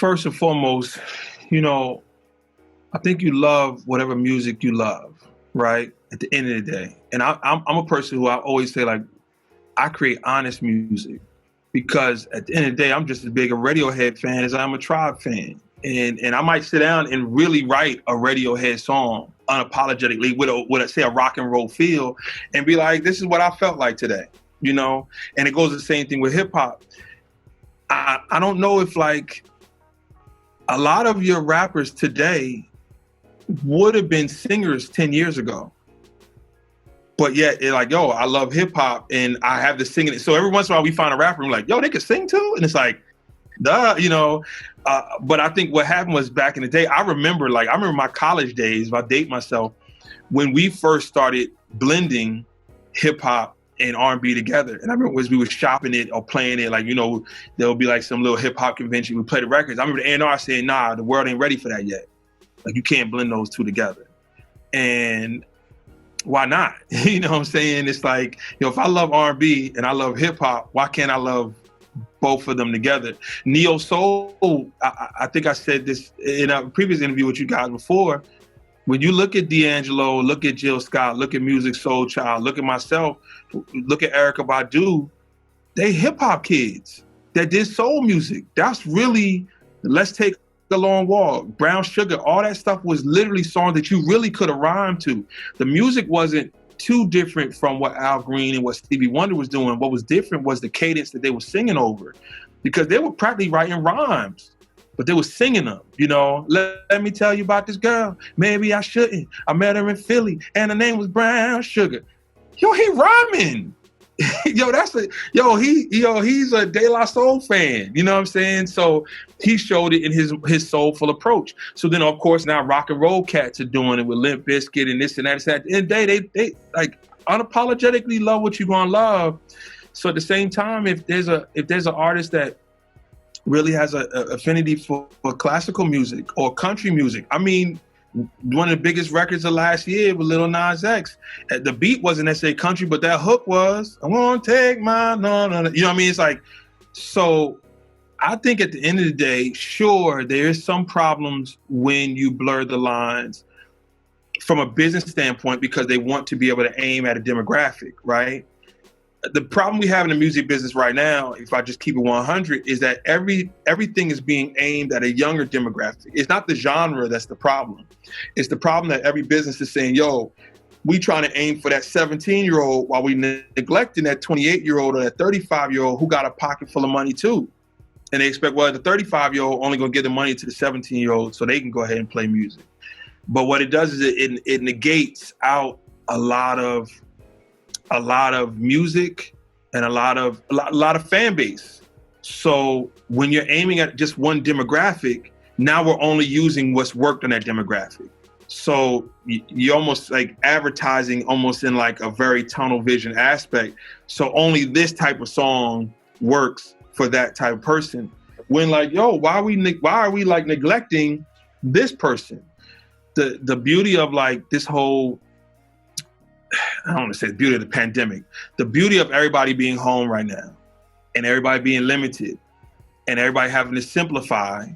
first and foremost, you know, I think you love whatever music you love, right? At the end of the day. And I'm a person who I always say, like, I create honest music because at the end of the day, I'm just as big a Radiohead fan as I'm a Tribe fan. And I might sit down and really write a Radiohead song unapologetically with a say a rock and roll feel and be like, this is what I felt like today, you know? And it goes the same thing with hip hop. I don't know if like a lot of your rappers today would have been singers 10 years ago. But yet they're like, yo, I love hip hop and I have the singing. So every once in a while we find a rapper and we're like, yo, they can sing too? And it's like, duh, you know. But I think what happened was back in the day, I remember my college days, if I date myself, when we first started blending hip hop and R&B together. And I remember as we were shopping it or playing it, like, you know, there'll be like some little hip hop convention, we play the records. I remember the A&R saying, nah, the world ain't ready for that yet. Like, you can't blend those two together. And why not? You know what I'm saying? It's like, you know, if I love R&B and I love hip hop, why can't I love both of them together? Neo Soul, I think I said this in a previous interview with you guys before. When you look at D'Angelo, look at Jill Scott, look at Music Soul Child, look at myself, look at Erykah Badu, they hip hop kids that did soul music. That's really, Let's Take a Long Walk, Brown Sugar, all that stuff was literally songs that you really could have rhymed to. The music wasn't too different from what Al Green and what Stevie Wonder was doing. What was different was the cadence that they were singing over, because they were practically writing rhymes, but they were singing them, you know. Let me tell you about this girl. Maybe I shouldn't. I met her in Philly and her name was Brown Sugar. Yo, he rhyming. He's a De La Soul fan, you know what I'm saying? So he showed it in his soulful approach. So then, of course, now rock and roll cats are doing it with Limp Bizkit and this and that. At the end of the day, they like unapologetically love what you're gonna love. So at the same time, if there's an artist that really has a affinity for classical music or country music, I mean, one of the biggest records of last year with Lil Nas X. The beat wasn't necessarily country, but that hook was, I won't take my, no. You know what I mean? It's like, so I think at the end of the day, sure, there's some problems when you blur the lines from a business standpoint because they want to be able to aim at a demographic, right? The problem we have in the music business right now, if I just keep it 100, is that everything is being aimed at a younger demographic. It's not the genre that's the problem. It's the problem that every business is saying, yo, we trying to aim for that 17-year-old while we neglecting that 28-year-old or that 35-year-old who got a pocket full of money too. And they expect, well, the 35-year-old only gonna give the money to the 17-year-old so they can go ahead and play music. But what it does is it negates out a lot of music and a lot of fan base. So when you're aiming at just one demographic, now we're only using what's worked on that demographic. So you're almost like advertising almost in like a very tunnel vision aspect. So only this type of song works for that type of person. When like, yo, why are we like neglecting this person? The beauty of like this whole, I don't want to say the beauty of the pandemic, the beauty of everybody being home right now and everybody being limited and everybody having to simplify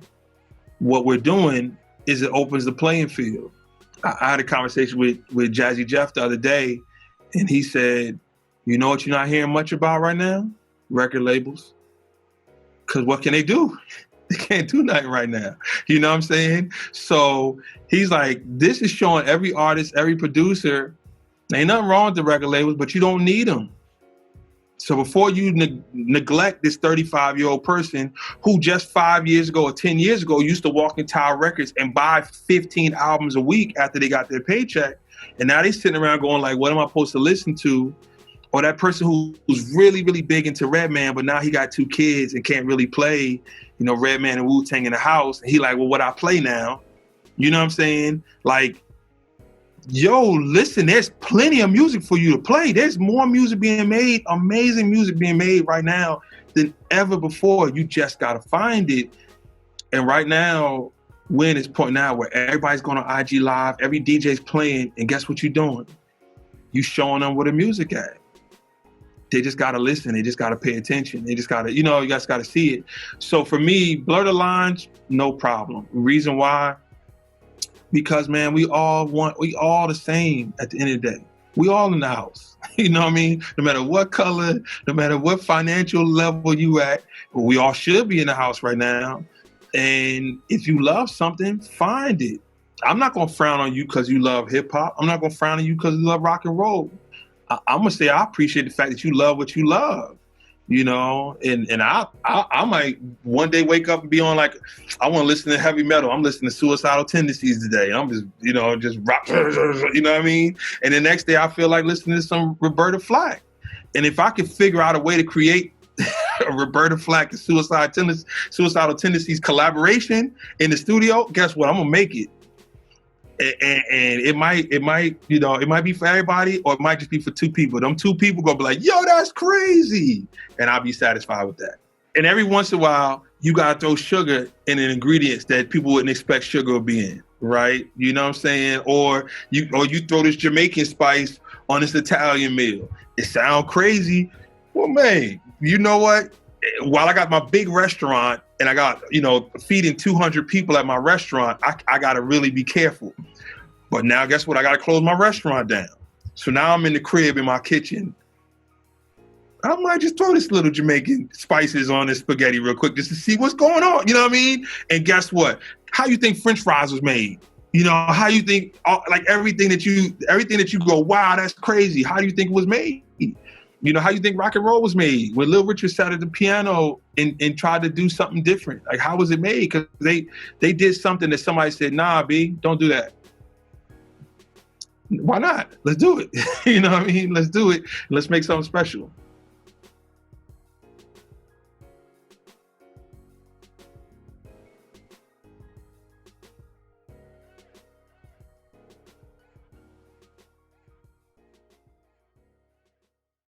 what we're doing is it opens the playing field. I had a conversation with Jazzy Jeff the other day and he said, you know what you're not hearing much about right now? Record labels. Because what can they do? They can't do nothing right now. You know what I'm saying? So he's like, this is showing every artist, every producer, ain't nothing wrong with the record labels, but you don't need them. So before you neglect this 35-year-old person who just 5 years ago or 10 years ago used to walk in Tower Records and buy 15 albums a week after they got their paycheck, and now they sitting around going like, what am I supposed to listen to? Or that person who's really, really big into Redman, but now he got 2 kids and can't really play, you know, Redman and Wu-Tang in the house. And he like, well, what I play now? You know what I'm saying? Like, yo, listen, there's plenty of music for you to play. There's more music being made, amazing music being made right now than ever before. You just got to find it. And right now, we're in this point now where everybody's going on IG Live, every DJ's playing, and guess what you're doing? You showing them where the music at. they just got to listen. They just got to pay attention. They just got to, you guys got to see it. So for me, blur the lines, no problem. Reason why? Because, man, we all the same at the end of the day. We all in the house. You know what I mean? No matter what color, no matter what financial level you at, we all should be in the house right now. And if you love something, find it. I'm not going to frown on you because you love hip hop. I'm not going to frown on you because you love rock and roll. I'm going to say I appreciate the fact that you love what you love, and I might one day wake up and be on like, I want to listen to heavy metal. I'm listening to Suicidal Tendencies today. I'm just, just rock, you know what I mean? And the next day I feel like listening to some Roberta Flack. And if I could figure out a way to create a Roberta Flack and Suicidal Tendencies collaboration in the studio, guess what? I'm going to make it. And it might be for everybody, or it might just be for two people. Them two people gonna be like, yo, that's crazy. And I'll be satisfied with that. And every once in a while, you gotta throw sugar in an ingredients that people wouldn't expect sugar to be in, right? You know what I'm saying? Or you throw this Jamaican spice on this Italian meal. It sounds crazy. Well, man, you know what? While I got my big restaurant and I got, feeding 200 people at my restaurant, I got to really be careful. But now guess what? I got to close my restaurant down. So now I'm in the crib in my kitchen. I might just throw this little Jamaican spices on this spaghetti real quick just to see what's going on. You know what I mean? And guess what? How you think French fries was made? How you think, like everything that you go, wow, that's crazy. How do you think it was made? How you think rock and roll was made? When Little Richard sat at the piano and tried to do something different. Like, how was it made? Because they did something that somebody said, nah, B, don't do that. Why not? Let's do it. You know what I mean? Let's do it. Let's make something special.